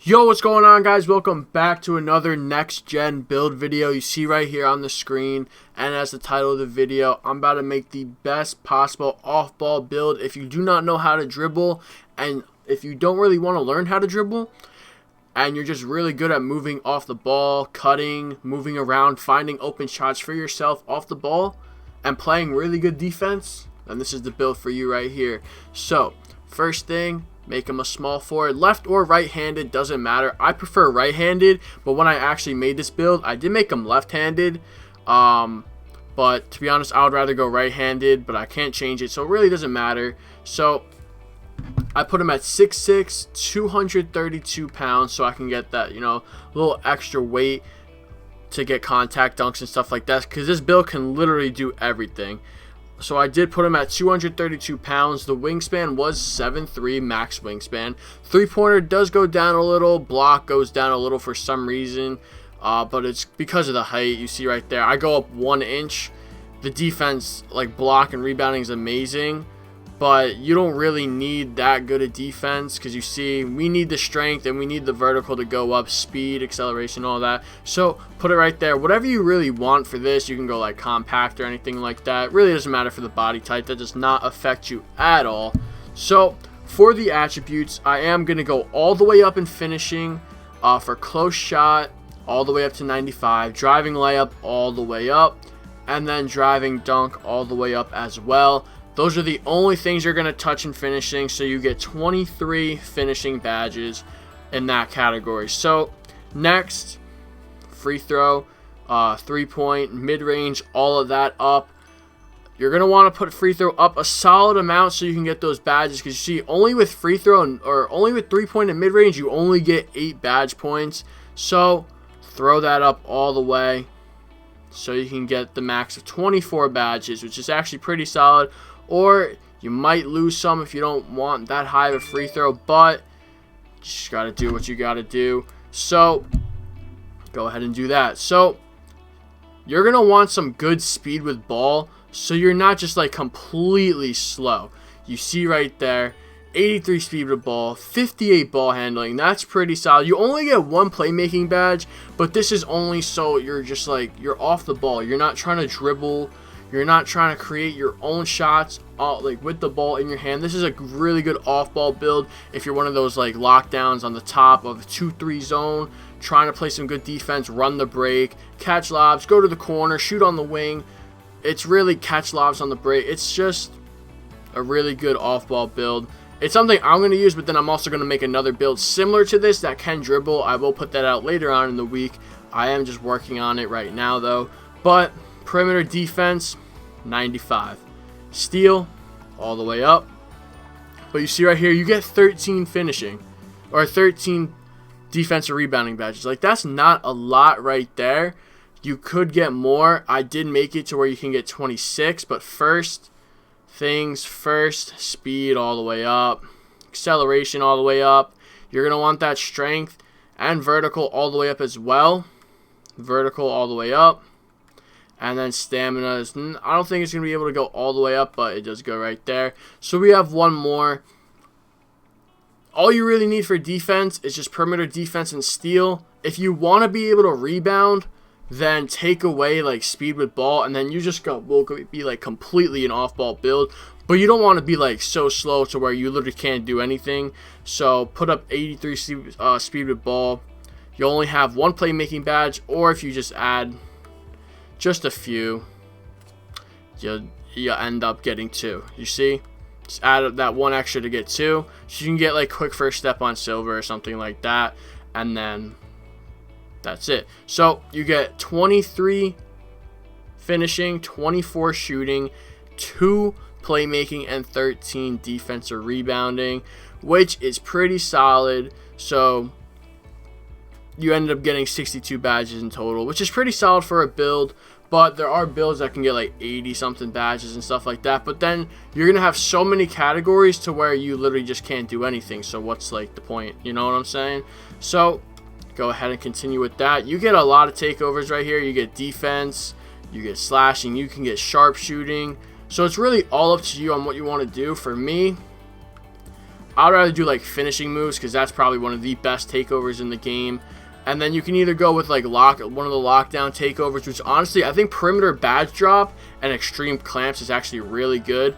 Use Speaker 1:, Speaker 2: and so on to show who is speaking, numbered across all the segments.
Speaker 1: Yo, what's going on, guys? Welcome back to another next gen build video you see right here on the screen. And as the title of the video, I'm about to make the best possible off-ball build. If you do not know how to dribble, and if you don't really want to learn how to dribble, and you're just really good at moving off the ball, cutting, moving around, finding open shots for yourself off the ball, and playing really good defense, then this is the build for you right here. So, first thing, make him a small forward, left or right-handed, doesn't matter. I prefer right-handed, but when I actually made this build, I did make him left-handed. But to be honest, I would rather go right-handed, but I can't change it, so it really doesn't matter. So I put him at 6'6", 232 pounds, so I can get that, little extra weight to get contact dunks and stuff like that, because this build can literally do everything. So I did put him at 232 pounds. The wingspan was 7'3", max wingspan. Three-pointer does go down a little. Block goes down a little for some reason. But it's because of the height. You see right there. I go up 1 inch. The defense, like block and rebounding, is amazing. But you don't really need that good a defense, because you see we need the strength and we need the vertical to go up, speed, acceleration, all that. So put it right there. Whatever you really want for this, you can go like compact or anything like that. It really doesn't matter for the body type. That does not affect you at all. So for the attributes, I am going to go all the way up in finishing for close shot, all the way up to 95, driving layup all the way up, and then driving dunk all the way up as well. Those are the only things you're going to touch in finishing, so you get 23 finishing badges in that category. So next, free throw, 3-point, mid-range, all of that up. You're going to want to put free throw up a solid amount so you can get those badges, because you see only with free throw or only with 3-point and mid-range you only get 8 badge points. So throw that up all the way so you can get the max of 24 badges, which is actually pretty solid. Or you might lose some if you don't want that high of a free throw, but you just got to do what you got to do. So go ahead and do that. So you're going to want some good speed with ball, so you're not just like completely slow. You see right there, 83 speed with ball, 58 ball handling. That's pretty solid. You only get 1 playmaking badge, but this is only so you're just like, you're off the ball. You're not trying to dribble. You're not trying to create your own shots like with the ball in your hand. This is a really good off-ball build if you're one of those like lockdowns on the top of a 2-3 zone, trying to play some good defense, run the break, catch lobs, go to the corner, shoot on the wing. It's really catch lobs on the break. It's just a really good off-ball build. It's something I'm going to use, but then I'm also going to make another build similar to this that can dribble. I will put that out later on in the week. I am just working on it right now though. But perimeter defense, 95. Steal all the way up. But you see right here, you get 13 finishing or 13 defensive rebounding badges. Like, that's not a lot right there. You could get more. I did make it to where you can get 26, but first things first, speed all the way up, acceleration all the way up. You're going to want that strength and vertical all the way up as well. Vertical all the way up. And then stamina is, I don't think it's going to be able to go all the way up, but it does go right there. So we have one more. All you really need for defense is just perimeter defense and steal. If you want to be able to rebound, then take away like speed with ball, and then you just will be like completely an off-ball build. But you don't want to be like so slow to where you literally can't do anything. So put up 83 speed with ball. You only have 1 playmaking badge, or if you just add just a few, you end up getting 2. You see, just add that 1 extra to get 2, so you can get like quick first step on silver or something like that, and then that's it. So you get 23 finishing, 24 shooting, 2 playmaking, and 13 defensive rebounding, which is pretty solid. So you ended up getting 62 badges in total, which is pretty solid for a build. But there are builds that can get like 80 something badges and stuff like that. But then you're going to have so many categories to where you literally just can't do anything. So what's like the point? You know what I'm saying? So go ahead and continue with that. You get a lot of takeovers right here. You get defense, you get slashing, you can get sharpshooting. So it's really all up to you on what you want to do. For me, I'd rather do like finishing moves because that's probably one of the best takeovers in the game. And then you can either go with like one of the lockdown takeovers, which honestly I think perimeter badge drop and extreme clamps is actually really good.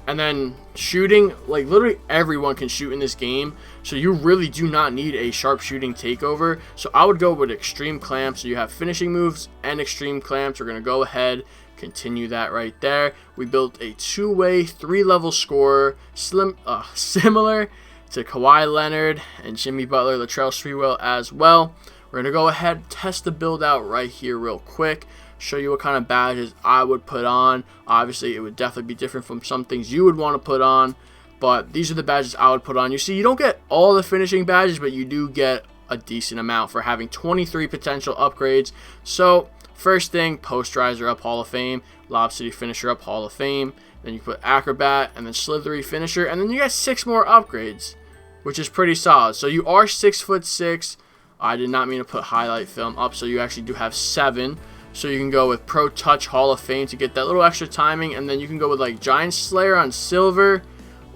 Speaker 1: And then shooting, like literally everyone can shoot in this game, so you really do not need a sharp shooting takeover. So I would go with extreme clamps. So you have finishing moves and extreme clamps. We're gonna go ahead, continue that right there. We built a two-way, three-level scorer, similar to Kawhi Leonard and Jimmy Butler, Latrell Sprewell as well. We're gonna go ahead, test the build out right here real quick. Show you what kind of badges I would put on. Obviously, it would definitely be different from some things you would want to put on, but these are the badges I would put on. You see, you don't get all the finishing badges, but you do get a decent amount for having 23 potential upgrades. So, first thing, Posterizer up Hall of Fame, Lob City Finisher up Hall of Fame, then you put Acrobat, and then Slithery Finisher, and then you get 6 more upgrades, which is pretty solid. So you are 6'6". I did not mean to put highlight film up, so you actually do have 7. So you can go with Pro Touch Hall of Fame to get that little extra timing, and then you can go with like Giant Slayer on silver,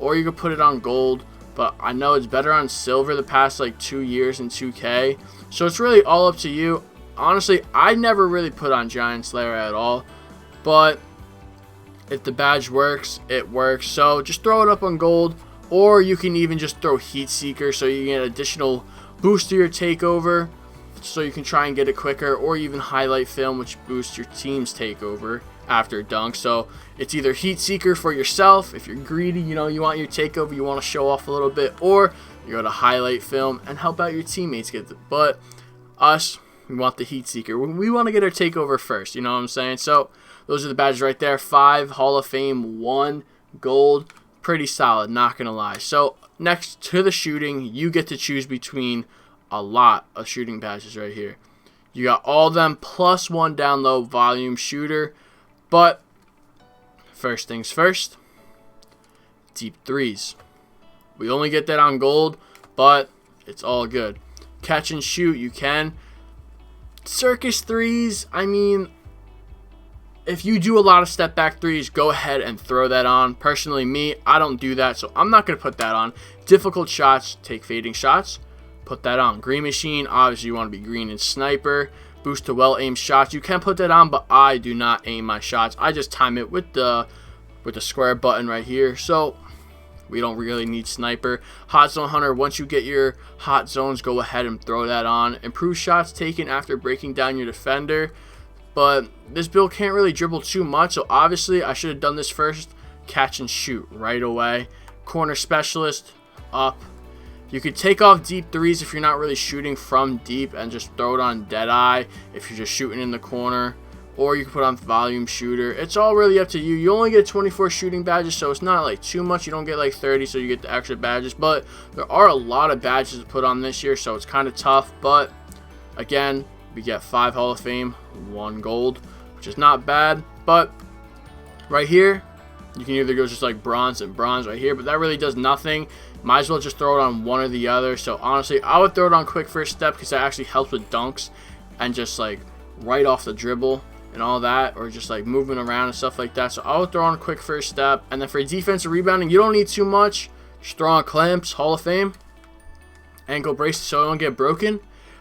Speaker 1: or you could put it on gold, but I know it's better on silver the past like 2 years in 2K, so it's really all up to you. Honestly, I never really put on Giant Slayer at all, but if the badge works, it works. So just throw it up on gold, or you can even just throw Heat Seeker so you get additional boost to your takeover, so you can try and get it quicker, or even highlight film, which boosts your team's takeover after dunk. So it's either Heat Seeker for yourself if you're greedy, you know, you want your takeover, you want to show off a little bit, or you go to highlight film and help out your teammates get it. But us, we want the Heat Seeker. We want to get our takeover first, you know what I'm saying? So those are the badges right there. 5 Hall of Fame, 1 gold. Pretty solid, not gonna lie. So next to the shooting, you get to choose between a lot of shooting badges right here. You got all of them plus 1 down low volume shooter. But first things first, deep threes. We only get that on gold, but it's all good. Catch and shoot, you can. Circus threes, I mean, if you do a lot of step back threes, go ahead and throw that on. Personally, me, I don't do that, so I'm not going to put that on. Difficult shots, take fading shots. Put that on. Green Machine, obviously you want to be green and sniper. Boost to well-aimed shots, you can put that on, but I do not aim my shots. I just time it with the square button right here. So we don't really need sniper. Hot Zone Hunter, once you get your hot zones, go ahead and throw that on. Improve shots taken after breaking down your defender. But this build can't really dribble too much, so obviously I should have done this first. Catch and shoot right away. Corner Specialist up. You could take off deep threes if you're not really shooting from deep and just throw it on Deadeye if you're just shooting in the corner. Or you can put on volume shooter. It's all really up to you. You only get 24 shooting badges, so it's not like too much. You don't get like 30, so you get the extra badges. But there are a lot of badges to put on this year, so it's kind of tough. But again, we get 5 Hall of Fame, 1 gold, which is not bad. But right here, you can either go just like bronze and bronze right here, but that really does nothing. Might as well just throw it on one or the other. So honestly, I would throw it on quick first step because that actually helps with dunks and just like right off the dribble and all that, or just like moving around and stuff like that. So I would throw on a quick first step. And then for defensive rebounding, you don't need too much. Just throw on clamps, Hall of Fame, ankle braces so it don't get broken,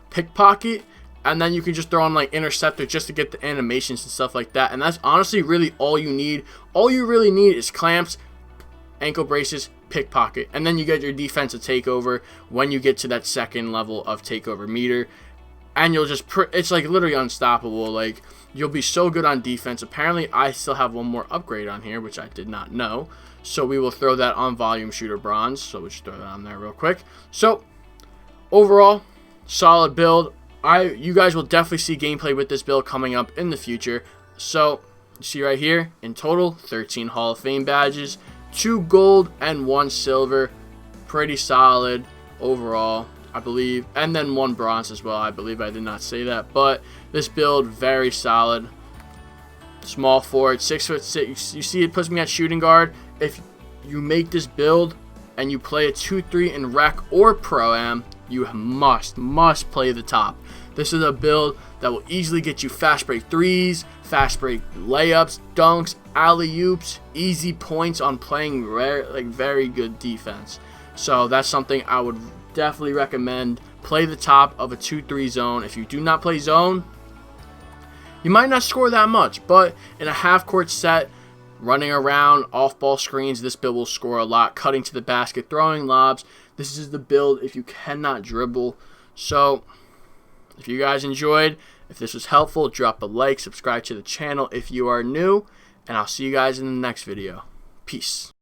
Speaker 1: pickpocket, and then you can just throw on like interceptor just to get the animations and stuff like that. And that's honestly really all you need. All you really need is clamps, ankle braces, pickpocket, and then you get your defensive takeover when you get to that second level of takeover meter, and you'll just it's like literally unstoppable. Like, you'll be so good on defense. Apparently I still have one more upgrade on here, which I did not know, so we will throw that on volume shooter bronze. So we'll just throw that on there real quick. So overall, solid build. You guys will definitely see gameplay with this build coming up in the future. So you see right here, in total 13 Hall of Fame badges, 2 gold and 1 silver. Pretty solid overall, I believe, and then 1 bronze as well. I believe I did not say that, but this build very solid. Small forward, 6'6". You see, it puts me at shooting guard. If you make this build and you play a 2-3 in rec or pro-am, you must play the top. This is a build that will easily get you fast break threes, fast break layups, dunks, alley-oops, easy points on playing very good defense. So that's something I would definitely recommend. Play the top of a 2-3 zone. If you do not play zone, you might not score that much, but in a half-court set, running around, off-ball screens, this build will score a lot. Cutting to the basket, throwing lobs. This is the build if you cannot dribble. So if you guys enjoyed, if this was helpful, drop a like, subscribe to the channel if you are new, and I'll see you guys in the next video. Peace.